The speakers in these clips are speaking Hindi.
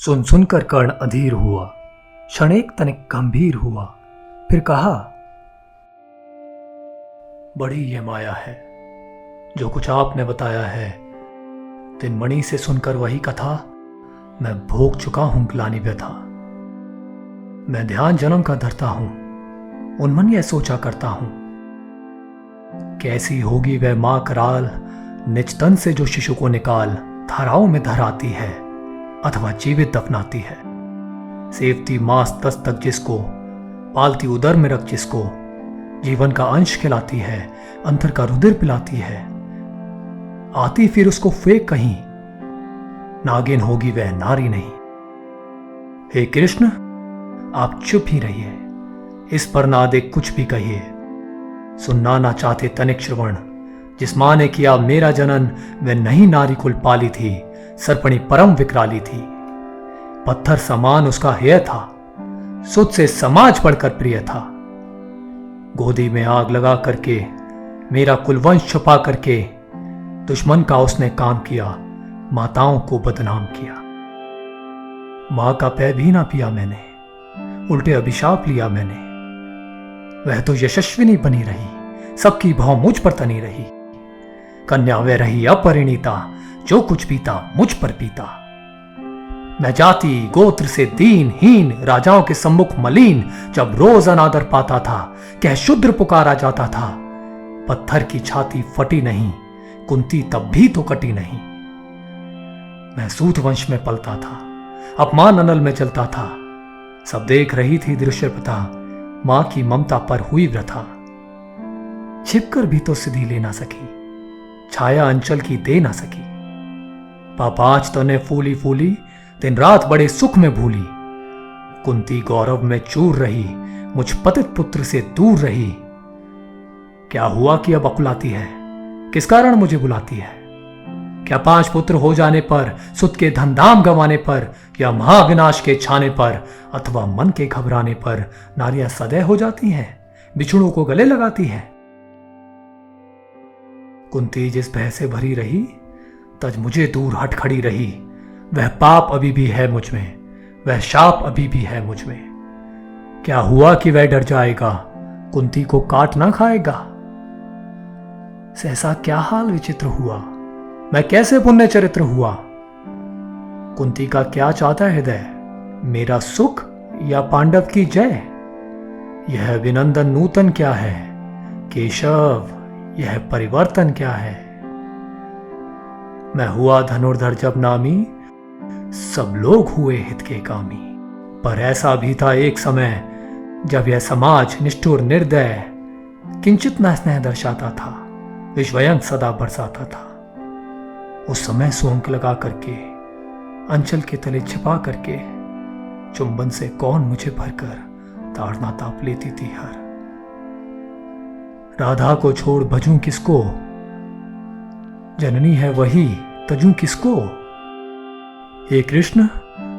सुन सुनकर कर्ण अधीर हुआ, क्षणेक तनिक गंभीर हुआ, फिर कहा, बड़ी ये माया है, जो कुछ आपने बताया है तिनमणि से सुनकर वही कथा मैं भोग चुका हूं ग्लानि व्यथा। मैं ध्यान जन्म का धरता हूं, उन्मन यह सोचा करता हूं, कैसी होगी वह मां कराल, निज तन से जो शिशु को निकाल धाराओं में धराती है अथवा जीवित दफनाती है। सेवती मांस तस तक जिसको, पालती उदर में रख जिसको, जीवन का अंश खिलाती है, अंतर का रुधिर पिलाती है, आती फिर उसको फेंक कहीं, नागिन होगी वह नारी नहीं। हे कृष्ण, आप चुप ही रहिए, इस पर ना दे कुछ भी कहिए। सुनना ना चाहते तनिक श्रवण, जिस मां ने किया मेरा जनन वह नहीं नारी कुल पाली थी, सर्पणी परम विकराली थी। पत्थर समान उसका हेय था, सुध से समाज पढ़कर प्रिय था। गोदी में आग लगा करके मेरा कुलवंश छुपा करके दुश्मन का उसने काम किया, माताओं को बदनाम किया। मां का पै भी ना पिया मैंने, उल्टे अभिशाप लिया मैंने। वह तो यशस्विनी बनी रही, सबकी भाव मुझ पर तनी रही। कन्या वह रही अपरिणीता, जो कुछ पीता मुझ पर पीता। मैं जाति गोत्र से दीनहीन, राजाओं के सम्मुख मलिन, जब रोज अनादर पाता था, कह शूद्र पुकारा जाता था। पत्थर की छाती फटी नहीं, कुंती तब भी तो कटी नहीं। मैं सूत वंश में पलता था, अपमान अनल में चलता था। सब देख रही थी दृश्यपता, मां की ममता पर हुई व्रथा। छिपकर भी तो सिद्धि ले ना सकी, छाया अंचल की दे ना सकी। पापांच तने फूली फूली, दिन रात बड़े सुख में भूली। कुंती गौरव में चूर रही, मुझ पतित पुत्र से दूर रही। क्या हुआ कि अब अकुलाती है, किस कारण मुझे बुलाती है? क्या 5 पुत्र हो जाने पर, सुत के धनधाम गंवाने पर, या महाविनाश के छाने पर, अथवा मन के घबराने पर नारियां सदैव हो जाती हैं, बिछुड़ों को गले लगाती हैं? कुंती जिस भय से भरी रही, तज मुझे दूर हट खड़ी रही। वह पाप अभी भी है मुझ में, वह शाप अभी भी है मुझ में। क्या हुआ कि वह डर जाएगा, कुंती को काट ना खाएगा? सहसा क्या हाल विचित्र हुआ, मैं कैसे पुण्य चरित्र हुआ? कुंती का क्या चाहता है हृदय, मेरा सुख या पांडव की जय? यह विनंदन नूतन क्या है, केशव यह परिवर्तन क्या है? मैं हुआ धनुर्धर जब नामी, सब लोग हुए हित के कामी। पर ऐसा भी था एक समय, जब यह समाज निष्ठुर निर्दय, किंचित न स्नेह दर्शाता था, विश्वयंग सदा बरसाता था। उस समय सुअंक लगा करके, अंचल के तले छिपा करके, चुंबन से कौन मुझे भरकर ताड़ना ताप लेती थी हर। राधा को छोड़ भजूं किसको, जननी है वही तजूं किसको? हे कृष्ण,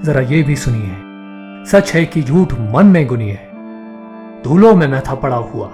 जरा ये भी सुनिए, सच है कि झूठ मन में गुनिए। धूलों में मैं था पड़ा हुआ,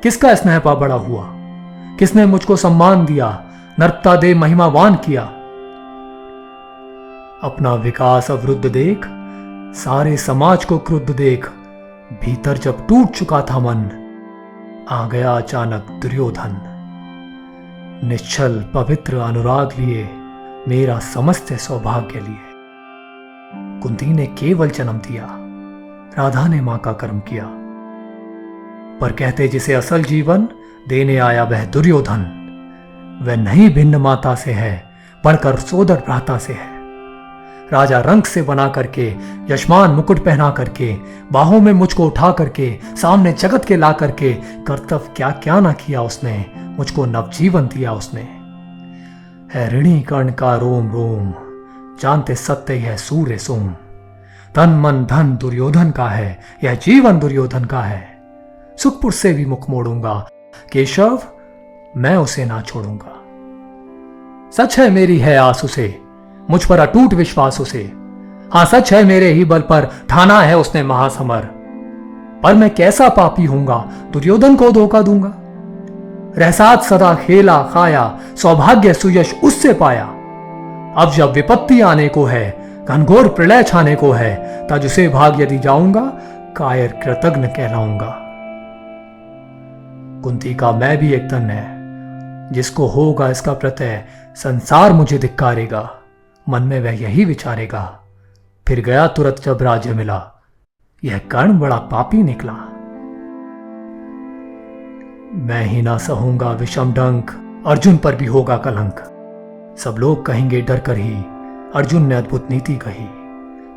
किसका स्नेह पा बड़ा हुआ? किसने मुझको सम्मान दिया, नर्मता दे महिमावान किया? अपना विकास अवरुद्ध देख, सारे समाज को क्रुद्ध देख, भीतर जब टूट चुका था मन, आ गया अचानक दुर्योधन। निश्चल पवित्र अनुराग लिए, मेरा समस्त सौभाग्य लिए। कुंती ने केवल जन्म दिया, राधा ने मां का कर्म किया। पर कहते जिसे असल जीवन देने आया वह दुर्योधन, वह नहीं भिन्न माता से है, पढ़कर सोदर भ्राता से है। राजा रंग से बना करके, यशमान मुकुट पहना करके, बाहों में मुझको उठा करके, सामने जगत के ला करके, कर्तव्य क्या क्या ना किया उसने, मुझको नवजीवन दिया उसने। है ऋणी कर्ण का रोम रोम, जानते सत्य यह सूर्य सोम। तन मन धन दुर्योधन का है, यह जीवन दुर्योधन का है। सुखपुर से भी मुख मोड़ूंगा, केशव मैं उसे ना छोड़ूंगा। सच है मेरी है आस उसे, मुझ पर अटूट विश्वास उसे। हां सच है मेरे ही बल पर ठाना है उसने महासमर। पर मैं कैसा पापी हूंगा, दुर्योधन को धोखा दूंगा। रहसात सदा खेला खाया, सौभाग्य सुयश उससे पाया। अब जब विपत्ति आने को है, घनघोर प्रलय छाने को है, तज उसे भाग यदि जाऊंगा, कायर कृतज्ञ कहलाऊंगा। कुंती का मैं भी एक तन है, जिसको होगा इसका प्रत्यय, संसार मुझे धिक्कारेगा। मन में वह यही विचारेगा, फिर गया तुरंत जब राज्य मिला, यह कर्ण बड़ा पापी निकला। मैं ही ना सहूंगा विषम डंक, अर्जुन पर भी होगा कलंक। सब लोग कहेंगे डर कर ही, अर्जुन ने अद्भुत नीति कही।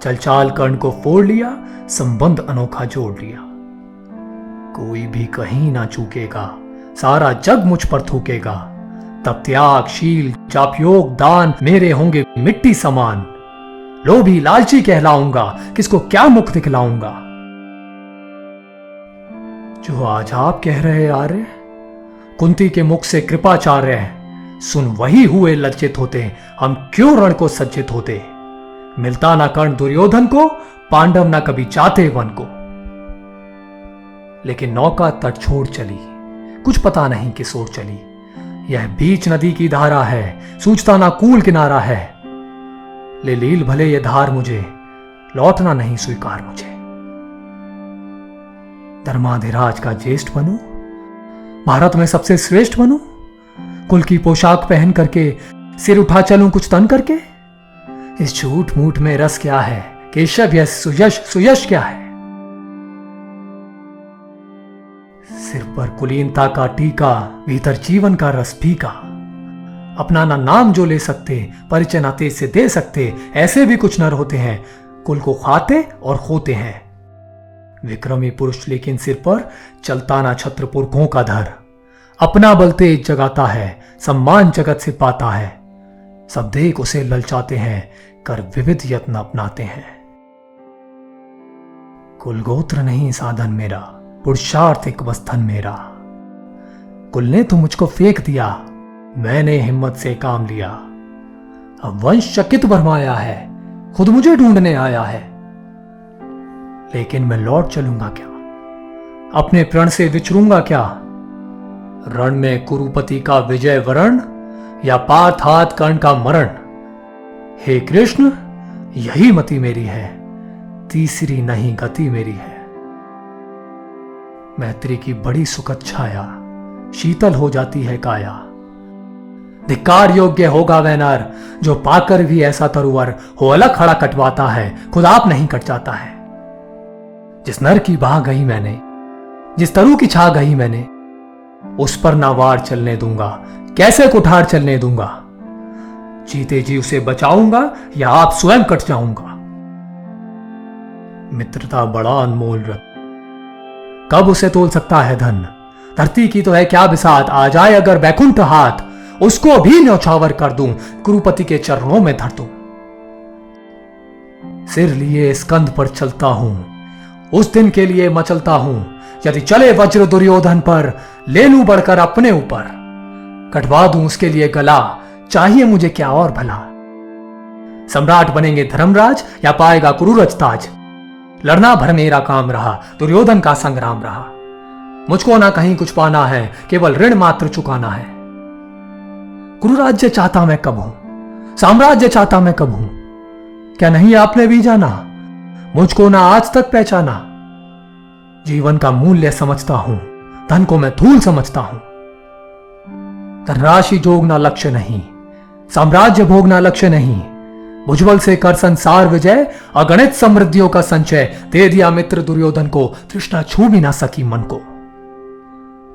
चल चाल कर्ण को फोड़ लिया, संबंध अनोखा जोड़ लिया। कोई भी कहीं ना चूकेगा, सारा जग मुझ पर थूकेगा। तब त्याग शील जापयोग दान मेरे होंगे मिट्टी समान। लोभी लालची कहलाऊंगा, किसको क्या मुख दिखलाऊंगा। जो आज आप कह रहे आर्य, कुंती के मुख से कृपाचार्य है, सुन वही हुए लज्जित होते, हम क्यों रण को सज्जित होते। मिलता ना कर्ण दुर्योधन को, पांडव ना कभी चाहते वन को। लेकिन नौका तट छोड़ चली, कुछ पता नहीं किस ओर चली। यह बीच नदी की धारा है, सूझता ना कूल किनारा है। ले लील भले ये धार मुझे, लौटना नहीं स्वीकार मुझे। धर्माधिराज का ज्येष्ठ बनूं, भारत में सबसे श्रेष्ठ बनूं, कुल की पोशाक पहन करके सिर उठा चलूं कुछ तन करके। इस झूठ मूठ में रस क्या है, केशव यह सुयश सुयश क्या है। सिर पर कुलीनता का टीका, भीतर जीवन का रस फीका। अपना ना नाम जो ले सकते, परिचय ना तेज से दे सकते, ऐसे भी कुछ नर होते हैं, कुल को खाते और खोते हैं। विक्रमी पुरुष लेकिन सिर पर चलता ना छत्र पुरखों का धर। अपना बल तेज जगाता है, सम्मान जगत से पाता है। सब देख उसे ललचाते हैं, कर विविध यत्न अपनाते हैं। कुल गोत्र नहीं साधन मेरा, पुरुषार्थ एक बंधन मेरा। कुल ने तो मुझको फेंक दिया, मैंने हिम्मत से काम लिया। अब वंश चकित भरमाया है, खुद मुझे ढूंढने आया है। लेकिन मैं लौट चलूंगा क्या, अपने प्रण से विचरूंगा क्या। रण में कुरुपति का विजय वरण, या पार्थात कर्ण का मरण। हे कृष्ण यही मति मेरी है, तीसरी नहीं गति मेरी है। मैत्री की बड़ी सुखद छाया, शीतल हो जाती है काया। धिक्कार योग्य होगा वह नर, जो पाकर भी ऐसा तरुवर हो अलग खड़ा कटवाता है, खुद आप नहीं कट जाता है। जिस नर की बाह गई मैंने, जिस तरु की छा गई मैंने, उस पर ना वार चलने दूंगा, कैसे कुठार चलने दूंगा। जीते जी उसे बचाऊंगा, या आप स्वयं कट जाऊंगा। मित्रता बड़ा अनमोल रत्न, कब उसे तोल सकता है धन। धरती की तो है क्या बिसात, आ जाए अगर बैकुंठ हाथ, उसको भी न्यौछावर कर दूं, कुरुपति के चरणों में धर दूं। सिर लिए स्कंद पर चलता हूं, उस दिन के लिए मचलता हूं। यदि चले वज्र दुर्योधन पर, ले लूं बढ़कर अपने ऊपर। कटवा दूं उसके लिए गला, चाहिए मुझे क्या और भला। सम्राट बनेंगे धर्मराज, या पाएगा कुरुरज ताज। लड़ना भर मेरा काम रहा, दुर्योधन का संग्राम रहा। मुझको ना कहीं कुछ पाना है, केवल ऋण मात्र चुकाना है। कुरुराज्य चाहता मैं कब हूं, साम्राज्य चाहता मैं कब हूं। क्या नहीं आपने भी जाना, मुझको ना आज तक पहचाना। जीवन का मूल्य समझता हूं, धन को मैं धूल समझता हूं। धनराशि जोगना लक्ष्य नहीं, साम्राज्य भोगना लक्ष्य नहीं। भुजबल से कर संसार विजय, अगणित समृद्धियों का संचय। दे दिया मित्र दुर्योधन को, तृष्णा छू भी ना सकी मन को।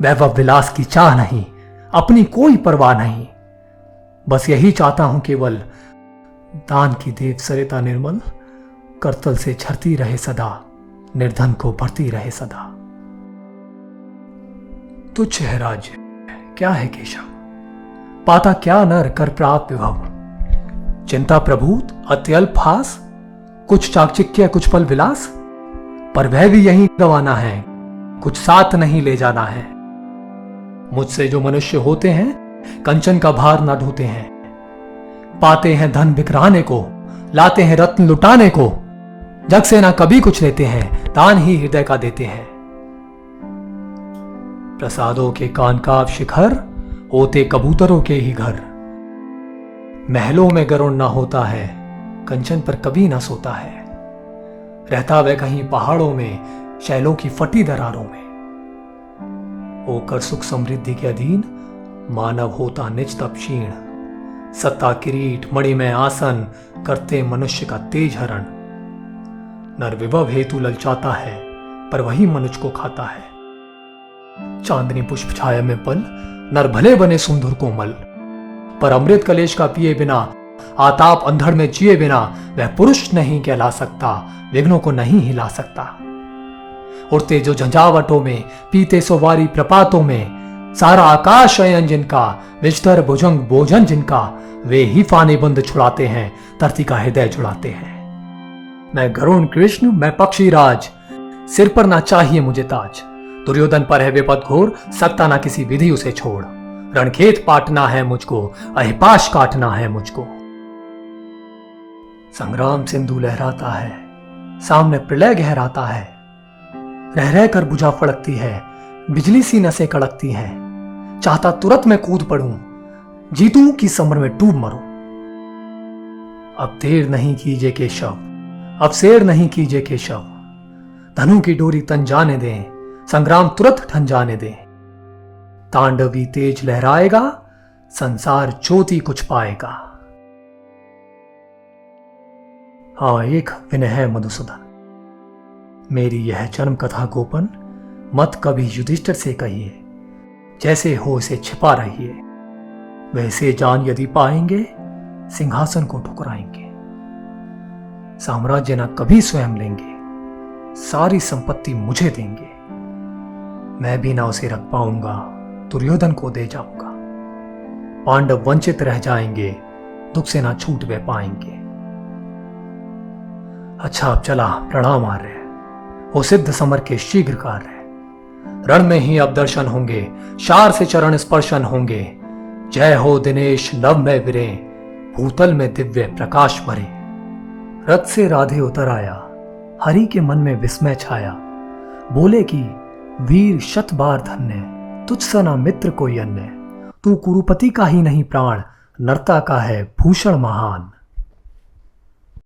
वैभव विलास की चाह नहीं, अपनी कोई परवाह नहीं। बस यही चाहता हूं केवल, दान की देव सरिता निर्मल, करतल से झरती रहे सदा, निर्धन को भरती रहे सदा। तुच्छ है राज्य क्या है केशव, पाता क्या नर कर प्राप्त विभव। चिंता प्रभूत अत्यल्प हास, कुछ चाकचिक्य कुछ पल विलास। पर वह भी यहीं गवाना है, कुछ साथ नहीं ले जाना है। मुझसे जो मनुष्य होते हैं, कंचन का भार ना ढोते हैं। पाते हैं धन बिखराने को, लाते हैं रत्न लुटाने को। जग से ना कभी कुछ लेते हैं, दान ही हृदय का देते हैं। प्रसादों के कानकाव शिखर, होते कबूतरों के ही घर। महलों में गरुड़ ना होता है, कंचन पर कभी ना सोता है। रहता वह कहीं पहाड़ों में, शैलों की फटी दरारों में। होकर सुख समृद्धि के अधीन मानव होता निज तप क्षीण। सत्ता किरीट मणिमय आसन करते मनुष्य का तेज हरण। नर विभव हेतु ललचाता है, पर वही मनुष्य को खाता है। चांदनी पुष्प छाया में पल नर भले बने सुंदर कोमल, पर अमृत कलेश का पिए बिना, आताप अंधड़ में जिए बिना वह पुरुष नहीं कहला सकता, विघ्नों को नहीं हिला सकता। उड़ते जो झंझावटों में, पीते सो वारी प्रपातों में, सारा आकाश अयन जिनका, विस्तर भुजंग भोजन जिनका, वे ही फाने बंद छुड़ाते हैं, धरती का हृदय जुड़ाते हैं। मैं गरुण कृष्ण, मैं पक्षी राज, सिर पर ना चाहिए मुझे ताज। दुर्योधन पर है विपद घोर, सकता ना किसी विधि उसे छोड़। रणखेत पाटना है मुझको, अहिपाश काटना है मुझको। संग्राम सिंधु लहराता है, सामने प्रलय गहराता है। रह रह कर बुझा फड़कती है, बिजली सी नसें कड़कती हैं। चाहता तुरंत मैं कूद पड़ूं, जीतूं की समर में डूब मरूं। अब देर नहीं कीजिए केशव, अब शेर नहीं कीजिए केशव। धनु की डोरी तन जाने दें, संग्राम तुरंत ठन जाने दें। तांडवी तेज लहराएगा, संसार ज्योति कुछ पाएगा। हाँ, एक विनय है मधुसूदन, मेरी यह जन्म कथा गोपन मत कभी युधिष्ठिर से कहिए। जैसे हो इसे छिपा रहिए, वैसे जान यदि पाएंगे सिंहासन को ठुकराएंगे। साम्राज्य ना कभी स्वयं लेंगे, सारी संपत्ति मुझे देंगे। मैं भी ना उसे रख पाऊंगा, दुर्योधन को दे जाऊंगा। पांडव वंचित रह जाएंगे, दुख से ना छूट वे पाएंगे। अच्छा अब चला, प्रणाम आर्य, हो सिद्ध समर के शीघ्र कार्य। रण में ही अब दर्शन होंगे, शार से चरण स्पर्शन होंगे। जय हो दिनेश नभ में विरे, भूतल में दिव्य प्रकाश भरे। रथ से राधे उतर आया, हरि के मन में विस्मय छाया। बोले कि वीर शत बार धन्य, तुझ सा ना मित्र कोई अन्य। तू कुरुपति का ही नहीं प्राण, नर्ता का है भूषण महान।